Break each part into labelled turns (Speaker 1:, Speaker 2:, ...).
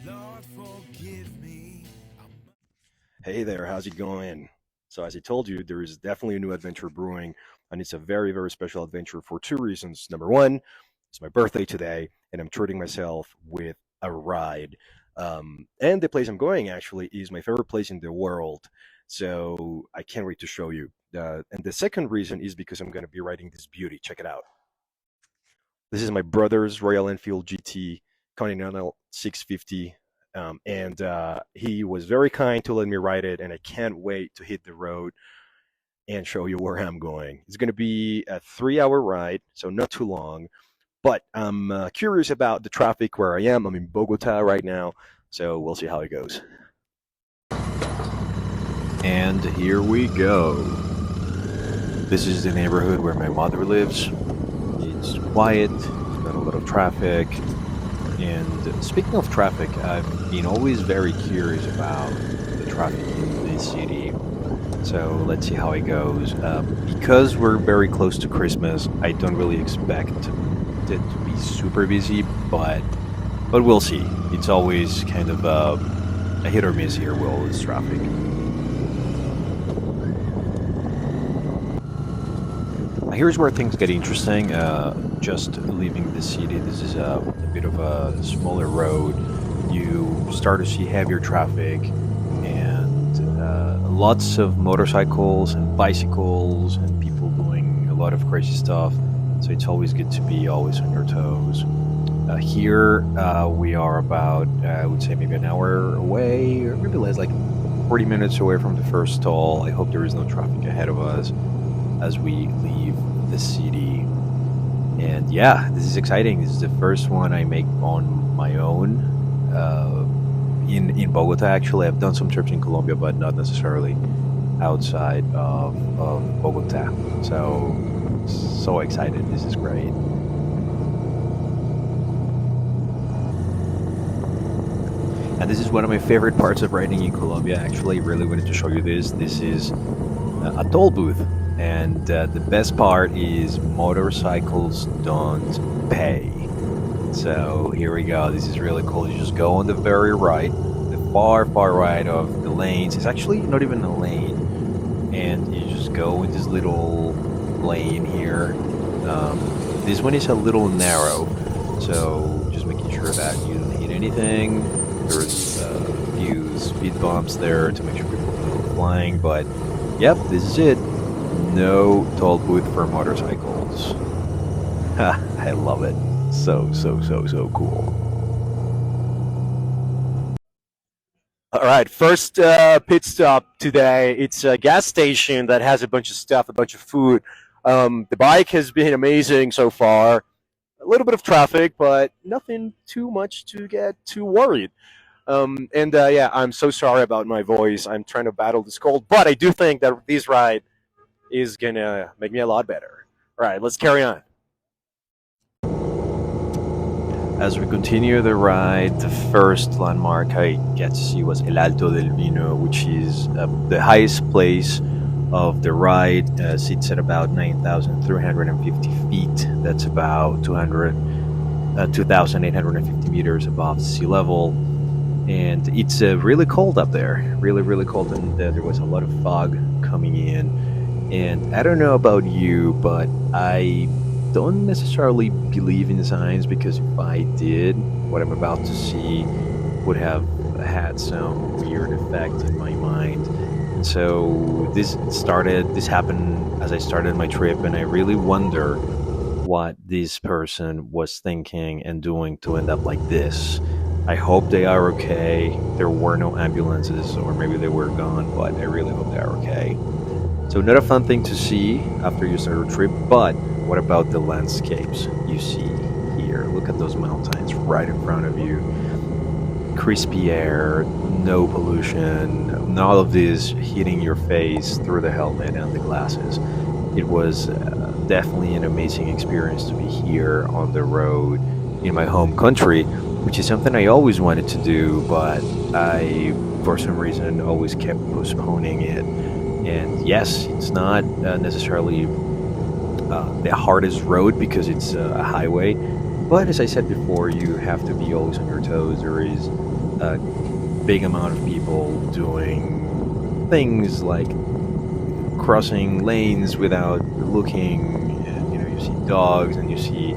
Speaker 1: Lord, forgive me.
Speaker 2: Hey there, how's it going? So, as I told you, there is definitely a new adventure brewing, and it's a very, very special adventure for two reasons. Number one, it's my birthday today, and I'm treating myself with a ride. And the place I'm going actually is my favorite place in the world. So, I can't wait to show you. And the second reason is because I'm going to be riding this beauty. Check it out. This is my brother's Royal Enfield GT Continental 650. And he was very kind to let me ride it, and I can't wait to hit the road and show you where I'm going. It's going to be a 3 hour ride, so not too long. But I'm curious about the traffic where I am. I'm in Bogota right now, so we'll see how it goes. And here we go. This is the neighborhood where my mother lives. It's quiet, not a lot of traffic. And speaking of traffic, I've been always very curious about the traffic in this city. So let's see how it goes. Because we're very close to Christmas, I don't really expect it to be super busy, but we'll see. It's always kind of a hit or miss here with all this traffic. Here's where things get interesting. Just leaving the city, this is a bit of a smaller road. You start to see heavier traffic and lots of motorcycles and bicycles and people doing a lot of crazy stuff. So it's always good to be always on your toes. Here we are about, I would say, maybe an hour away, or maybe less, like 40 minutes away from the first stall. I hope there is no traffic ahead of us as we leave the city. And yeah, this is exciting. This is the first one I make on my own in Bogota. Actually, I've done some trips in Colombia, but not necessarily outside of Bogota. So excited. This is great. And this is one of my favorite parts of riding in Colombia. Actually, really wanted to show you this. This is a toll booth. And the best part is motorcycles don't pay. So here we go. This is really cool. You just go on the very right, the far, far right of the lanes. It's actually not even a lane. And you just go in this little lane here. This one is a little narrow. So just making sure that you don't hit anything. There's a few speed bumps there to make sure people don't go flying. But yep, this is it. No toll booth for motorcycles. I love it. So cool. All right, first pit stop today. It's a gas station that has a bunch of stuff, a bunch of food. The bike has been amazing so far. A little bit of traffic, but nothing too much to get too worried. And yeah, I'm so sorry about my voice. I'm trying to battle this cold, but I do think that this ride is gonna make me a lot better. All right, let's carry on. As we continue the ride, the first landmark I get to see was El Alto del Vino, which is the highest place of the ride. Sits at about 9,350 feet. That's about 2,850 meters above sea level. And it's really cold up there, really, really cold. And there was a lot of fog coming in. And I don't know about you, but I don't necessarily believe in signs, because if I did, what I'm about to see would have had some weird effect in my mind. And so this happened as I started my trip, and I really wonder what this person was thinking and doing to end up like this. I hope they are okay. There were no ambulances, or maybe they were gone, but I really hope they are okay. So not a fun thing to see after you start a trip, but what about the landscapes you see here? Look at those mountains right in front of you. Crispy air, no pollution, none of this hitting your face through the helmet and the glasses. It was definitely an amazing experience to be here on the road in my home country, which is something I always wanted to do, but I, for some reason, always kept postponing it. And yes, it's not necessarily the hardest road because it's a highway, But as I said before, you have to be always on your toes. There is a big amount of people doing things like crossing lanes without looking. And, you see dogs, and you see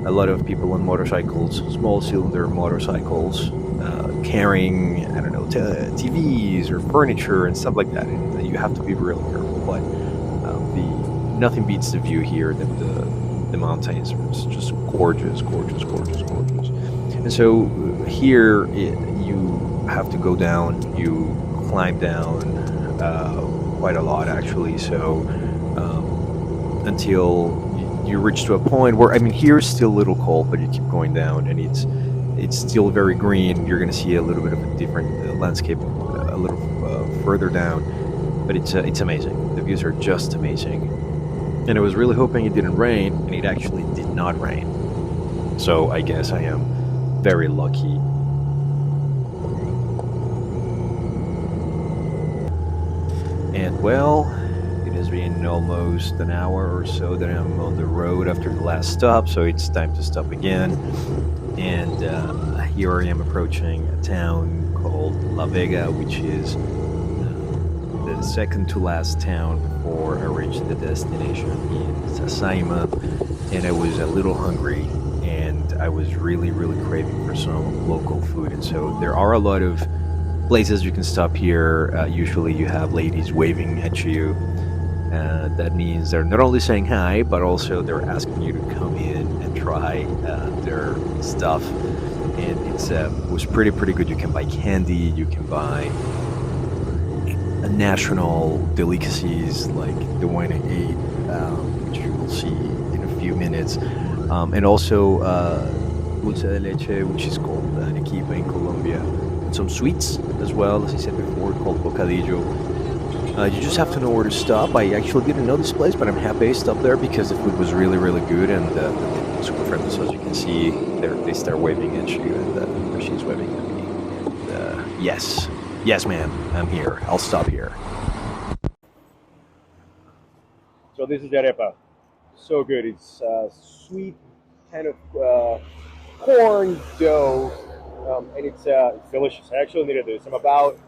Speaker 2: a lot of people on motorcycles, small cylinder motorcycles, carrying, I don't know, TVs or furniture and stuff like that. And you have to be really careful. But the nothing beats the view here. The mountains are just gorgeous, gorgeous, gorgeous, gorgeous. And so here you have to go down. You climb down quite a lot, actually. So until you reach to a point where, I mean, here is still a little cold, but you keep going down, and it's still very green. You're going to see a little bit of a different landscape a little further down, but it's amazing. The views are just amazing. And I was really hoping it didn't rain, and it actually did not rain. So I guess I am very lucky. And well, it has been almost an hour or so that I'm on the road after the last stop, so it's time to stop again. And here I am approaching a town called La Vega, which is the second to last town before I reached the destination in Sasaima. And I was a little hungry, and I was really, really craving for some local food. And so there are a lot of places you can stop here. Usually you have ladies waving at you. That means they're not only saying hi, but also they're asking you to come in and try their stuff. And it was pretty good. You can buy candy, you can buy national delicacies like the one I ate, which you will see in a few minutes. And also dulce de leche, which is called arequipa in Colombia. And some sweets as well, as I said before, called bocadillo. You just have to know where to stop. I actually didn't know this place, but I'm happy I stopped there because the food was really, really good, and super friendly. So as you can see, they start waving at you, and she's waving at me. And, yes, ma'am, I'm here. I'll stop here. So this is the arepa. So good. It's sweet, kind of corn dough, and it's delicious. I actually needed this. I'm about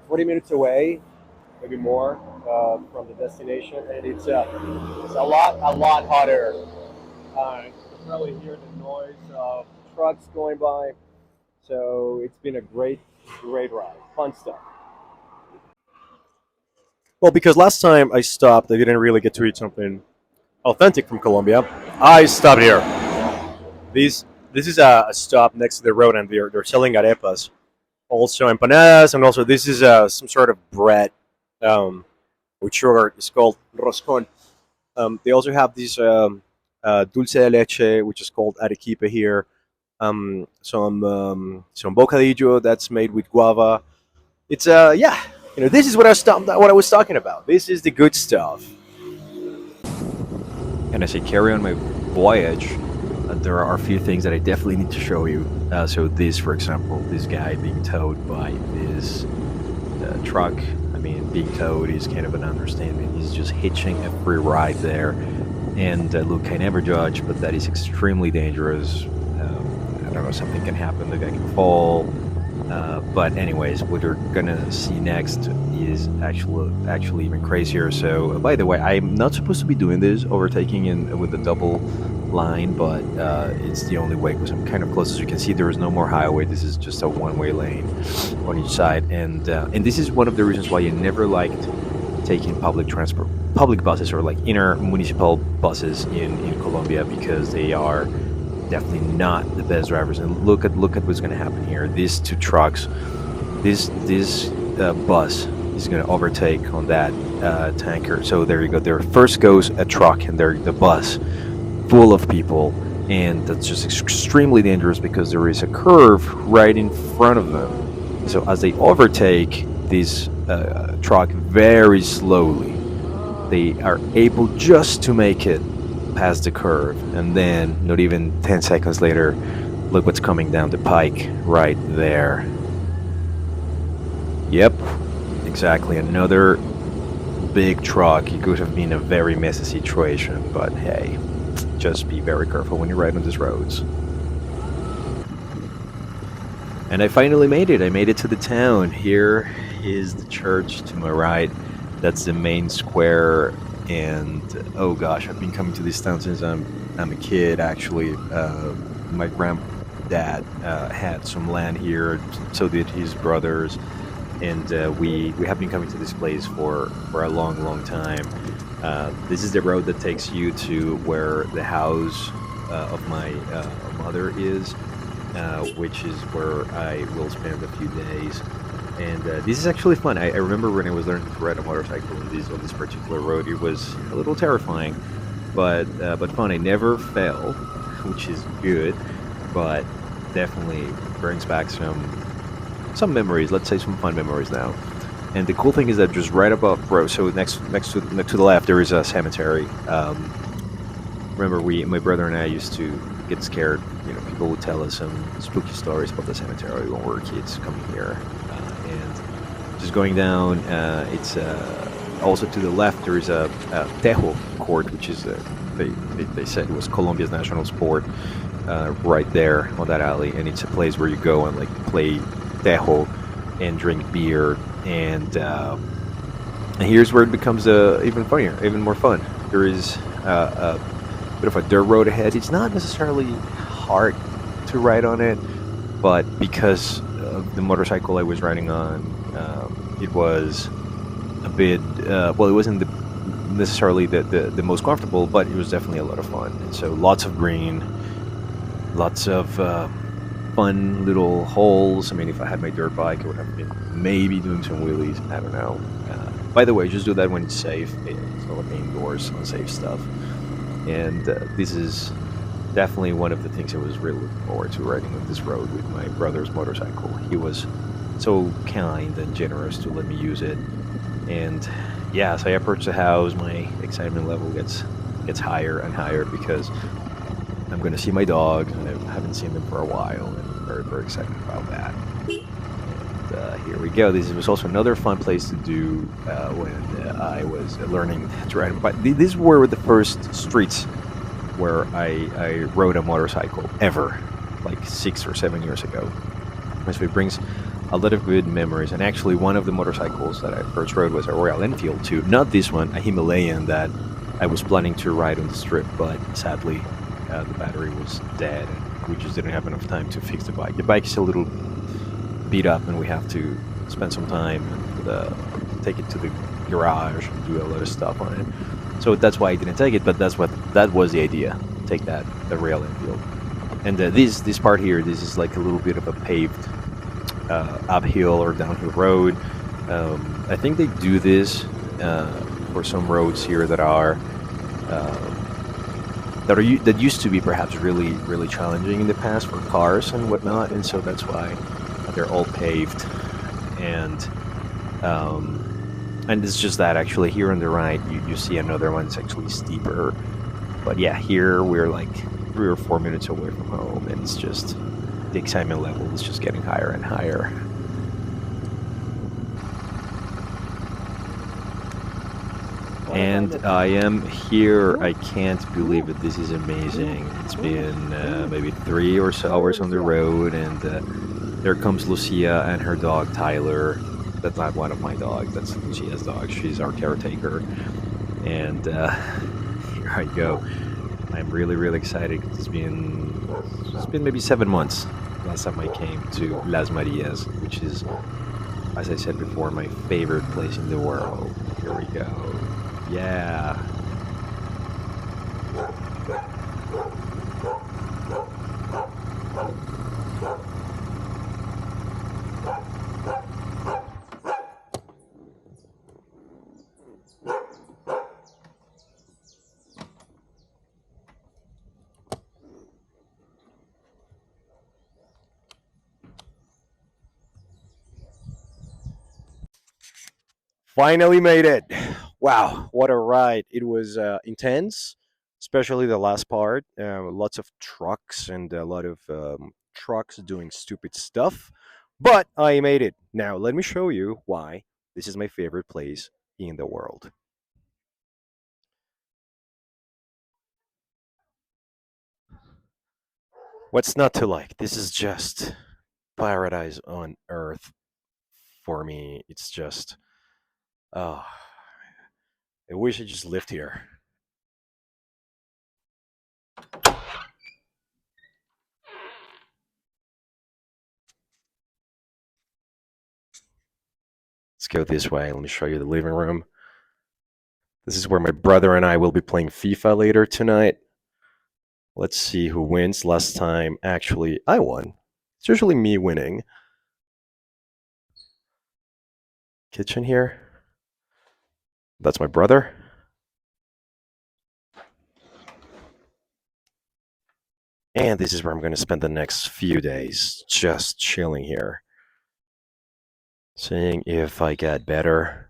Speaker 2: 40 minutes away, maybe more, from the destination, and it's a lot hotter. You can probably hear the noise of trucks going by. So it's been a great ride, fun stuff. Well, because last time I stopped, I didn't really get to eat something authentic from Colombia. I stopped here. This is a stop next to the road, and they're selling arepas, also empanadas, and also this is some sort of bread with sugar. It's called roscon. They also have this dulce de leche, which is called arequipa here. Some bocadillo that's made with guava. It's yeah, this is what I was talking about. This is the good stuff. And as I carry on my voyage, there are a few things that I definitely need to show you. So this, for example, this guy being towed by this truck. I mean, being towed is kind of an understatement. He's just hitching a free ride there. And look, I never judge, but that is extremely dangerous. I don't know, something can happen. The guy can fall. But anyways, what you're gonna see next is actually even crazier. So, by the way, I'm not supposed to be doing this, overtaking with the double line, but it's the only way because I'm kind of close. As you can see, there is no more highway. This is just a one-way lane on each side, and this is one of the reasons why I never liked taking public transport, public buses, or like inter-municipal buses in Colombia, because they are definitely not the best drivers. And look at what's going to happen here. These two trucks, this bus is going to overtake on that tanker. So there you go. There first goes a truck, and there the bus full of people, and that's just extremely dangerous because there is a curve right in front of them. So as they overtake this truck very slowly, they are able just to make it past the curve, and then not even 10 seconds later, look what's coming down the pike right there. Yep, exactly, another big truck. It could have been a very messy situation, but hey, just be very careful when you ride on these roads. And I finally made it. I made it to the town. Here is the church to my right. That's the main square. And oh gosh, I've been coming to this town since I'm a kid. Actually, my granddad had some land here. So did his brothers, and we have been coming to this place for a long time. This is the road that takes you to where the house of my mother is, which is where I will spend a few days. And this is actually fun. I remember when I was learning to ride a motorcycle on this particular road, it was a little terrifying, but fun. I never fell, which is good, but definitely brings back some memories. Let's say some fun memories now. And the cool thing is that just right above road, so next to the left, there is a cemetery. Remember, my brother and I used to get scared. You know, people would tell us some spooky stories about the cemetery when we were kids coming here. And just going down, it's also to the left. There is a tejo court, which is they said it was Colombia's national sport. Right there on that alley, and it's a place where you go and like play tejo and drink beer, and here's where it becomes even funnier, even more fun. There is a bit of a dirt road ahead. It's not necessarily hard to ride on it, but because of the motorcycle I was riding on, it was a bit well, it wasn't necessarily the most comfortable, but it was definitely a lot of fun. And so lots of green, lots of fun little holes. I mean, if I had my dirt bike, I would have been maybe doing some wheelies. I don't know. By the way, just do that when it's safe. It's not like indoors unsafe stuff. And this is definitely one of the things I was really looking forward to, riding on this road with my brother's motorcycle. He was so kind and generous to let me use it. And yeah, as I approach the house, my excitement level gets higher and higher because I'm going to see my dog. I haven't seen them for a while, and I'm very excited about that. And here we go. This was also another fun place to do when I was learning to ride a bike. These were the first streets where I rode a motorcycle ever, like 6 or 7 years ago. And so it brings a lot of good memories. And actually, one of the motorcycles that I first rode was a Royal Enfield too. Not this one, a Himalayan that I was planning to ride on the strip, but sadly the battery was dead, and we just didn't have enough time to fix the bike. The bike is a little beat up, and we have to spend some time and take it to the garage and do a lot of stuff on it. So that's why I didn't take it. But that was the idea. Take the Royal Enfield, and this part here, this is like a little bit of a paved uphill or downhill road. I think they do this for some roads here that are. That used to be perhaps really challenging in the past for cars and whatnot, and so that's why they're all paved, and it's just that actually here on the right you see another one that's actually steeper, but yeah, here we're like 3 or 4 minutes away from home, and it's just the excitement level is just getting higher and higher. And I am here. I can't believe it. This is amazing. It's been maybe 3 or so hours on the road, and there comes Lucia and her dog Tyler. That's not one of my dogs. That's Lucia's dog. She's our caretaker. And here I go. I'm really excited. It's been maybe 7 months last time I came to Las Marias, which is, as I said before, my favorite place in the world. Here we go. Yeah. Finally made it. Wow, what a ride. It was intense, especially the last part. Lots of trucks and a lot of trucks doing stupid stuff. But I made it. Now, let me show you why this is my favorite place in the world. What's not to like? This is just paradise on earth for me. It's just, oh, I wish I just lived here. Let's go this way. Let me show you the living room. This is where my brother and I will be playing FIFA later tonight. Let's see who wins. Last time, actually, I won. It's usually me winning. Kitchen here. That's my brother. And this is where I'm going to spend the next few days, just chilling here. Seeing if I get better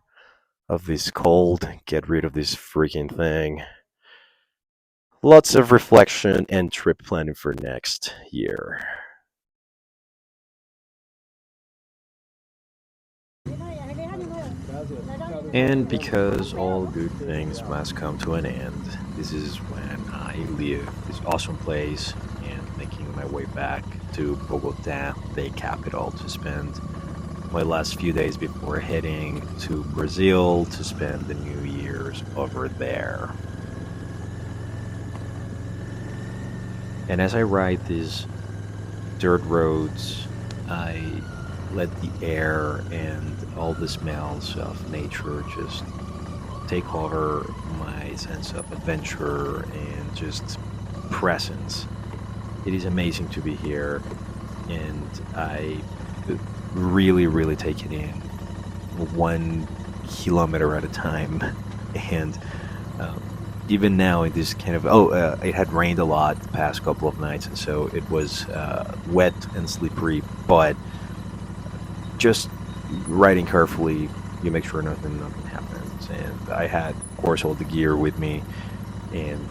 Speaker 2: of this cold, get rid of this freaking thing. Lots of reflection and trip planning for next year. And because all good things must come to an end, this is when I leave this awesome place and making my way back to Bogota, the capital, to spend my last few days before heading to Brazil to spend the New Year's over there. And as I ride these dirt roads, I let the air and all the smells of nature just take over my sense of adventure and just presence. It is amazing to be here, and I really take it in 1 kilometer at a time. And even now in this kind of it had rained a lot the past couple of nights, and so it was wet and slippery, but just riding carefully, you make sure nothing happens. And I had, of course, all the gear with me, and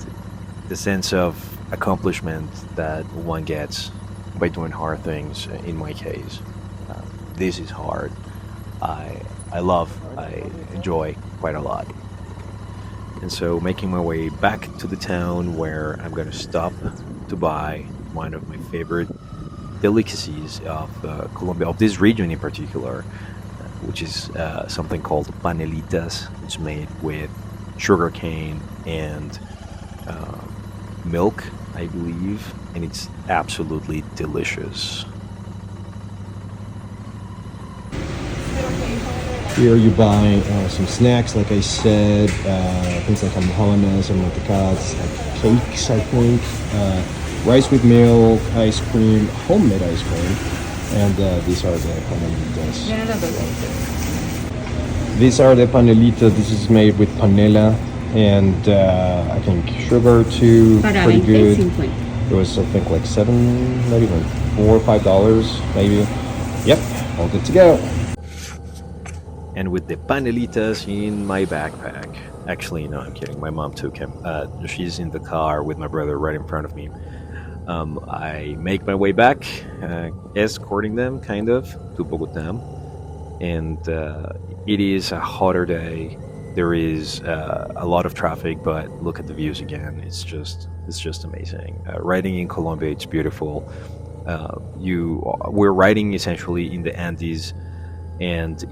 Speaker 2: the sense of accomplishment that one gets by doing hard things. In my case, this is hard. I enjoy quite a lot. And so making my way back to the town where I'm going to stop to buy one of my favorite delicacies of Colombia, of this region in particular, which is something called panelitas. It's made with sugarcane and milk, I believe, and it's absolutely delicious.
Speaker 3: Here you buy some snacks, like I said, things like harmonizes and mantecadas, like cakes, I think, rice with milk, ice cream, homemade ice cream, and these are the panelitas. These are the panelitas. This is made with panela and I think sugar too. Pretty good. It was, I think, like $7, not even $4 or $5 maybe. Yep, all good to go.
Speaker 2: And with the panelitas in my backpack. Actually, no, I'm kidding. My mom took him. She's in the car with my brother right in front of me. I make my way back, escorting them, kind of, to Bogota. And it is a hotter day. There is a lot of traffic, but look at the views again. It's just amazing. Riding in Colombia, it's beautiful. We're riding essentially in the Andes, and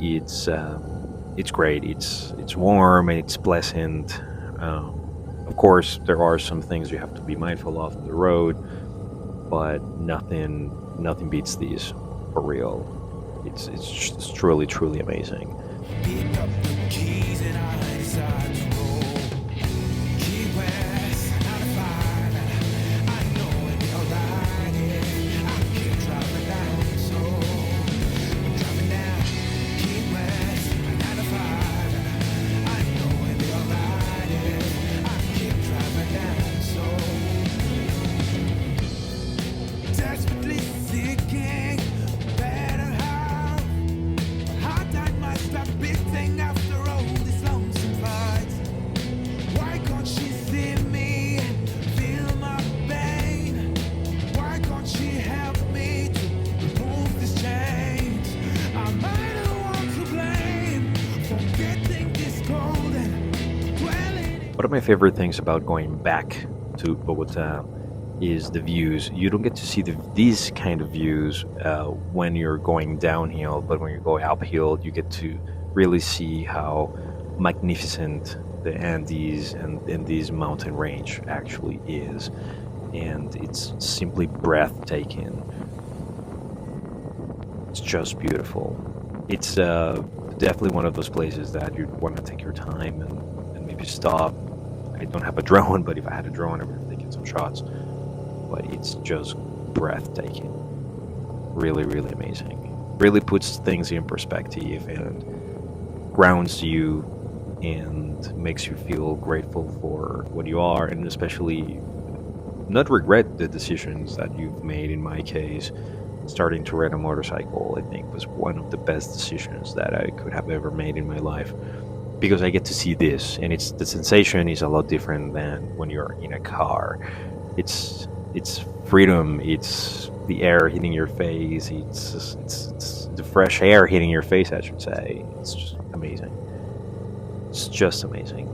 Speaker 2: it's great. It's warm and it's pleasant. Of course, there are some things you have to be mindful of on the road, but nothing beats these for real. It's truly amazing.
Speaker 1: Pick up the keys and I decide to roll. Key West, 9 to 5. I know it'll be alright. Yeah. I keep driving down, so I'm driving down. Key West, 9 to 5. I know it'll be alright. Yeah. I keep driving down, so desperately seeking better how. Hard time must stop big thing after all these lonesome fights. Why can't she see me and feel my pain? Why can't she help me to remove these chains? Am I the one to blame for getting this cold and dwelling?
Speaker 2: One of my favorite things about going back to Bogota is the views. You don't get to see these kind of views when you're going downhill, but when you're going uphill, you get to really see how magnificent the Andes and this mountain range actually is. And it's simply breathtaking. It's just beautiful. It's definitely one of those places that you'd want to take your time and maybe stop. I don't have a drone, but if I had a drone, I would have taken some shots. But it's just breathtaking. Really, really amazing. Really puts things in perspective and grounds you and makes you feel grateful for what you are, and especially not regret the decisions that you've made. In my case, starting to ride a motorcycle, I think, was one of the best decisions that I could have ever made in my life, because I get to see this, and the sensation is a lot different than when you're in a car. It's freedom. It's the air hitting your face. It's the fresh air hitting your face, I should say. It's just amazing. It's just amazing.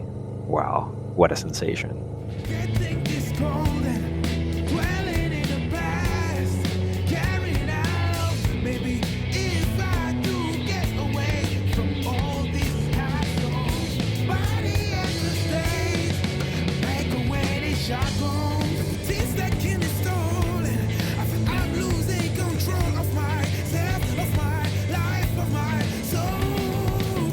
Speaker 2: Wow, what a sensation.
Speaker 1: Getting this cold and dwelling in the past, carrying out. Maybe if I do get away from all these hassles, body and the stage, make away these shackles. Things that can be stolen. I'm losing control of myself, of my life, of my soul.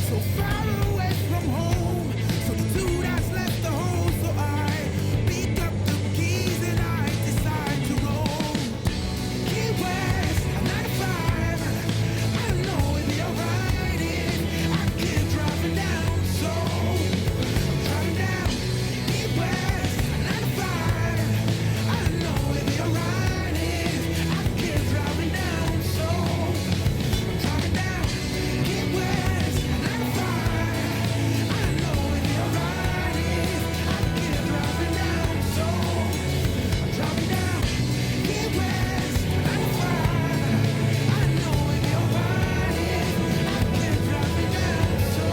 Speaker 1: So far away from home, so the dude has left the home. So I pick up the keys and I decide to roam. Key West, 95. I know where the ride is. I can't drive it down, so I'm driving down. Key West, 95. I know where the ride is. I can't drive it down, so I'm driving down. Key West, 95. I know where the ride is. I can't drive it down, so I'm driving down. Key West, 95. I know where the ride is. I can't drive it down, so.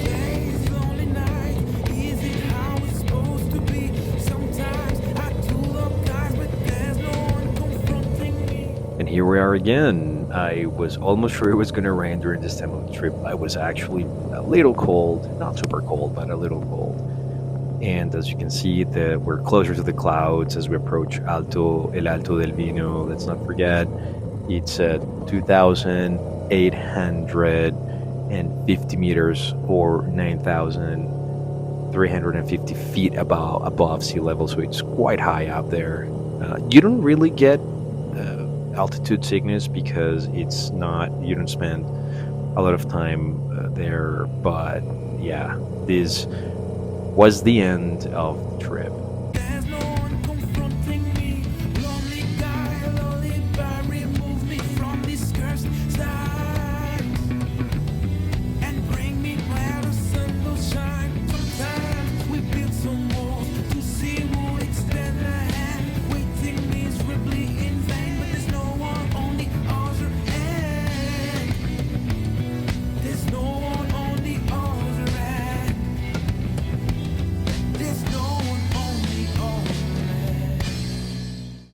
Speaker 1: Days, lonely nights, is it how it's supposed to be? Sometimes I do love guys, but there's no one confronting me.
Speaker 2: And here we are again. I was almost sure it was going to rain during this time of the trip. I was actually a little cold, not super cold, but a little cold. And as you can see, we're closer to the clouds as we approach El Alto del Vino. Let's not forget, it's 2,850 meters or 9,350 feet above sea level, so it's quite high up there. You don't really get altitude sickness because you don't spend a lot of time there, but yeah, this was the end of the trip.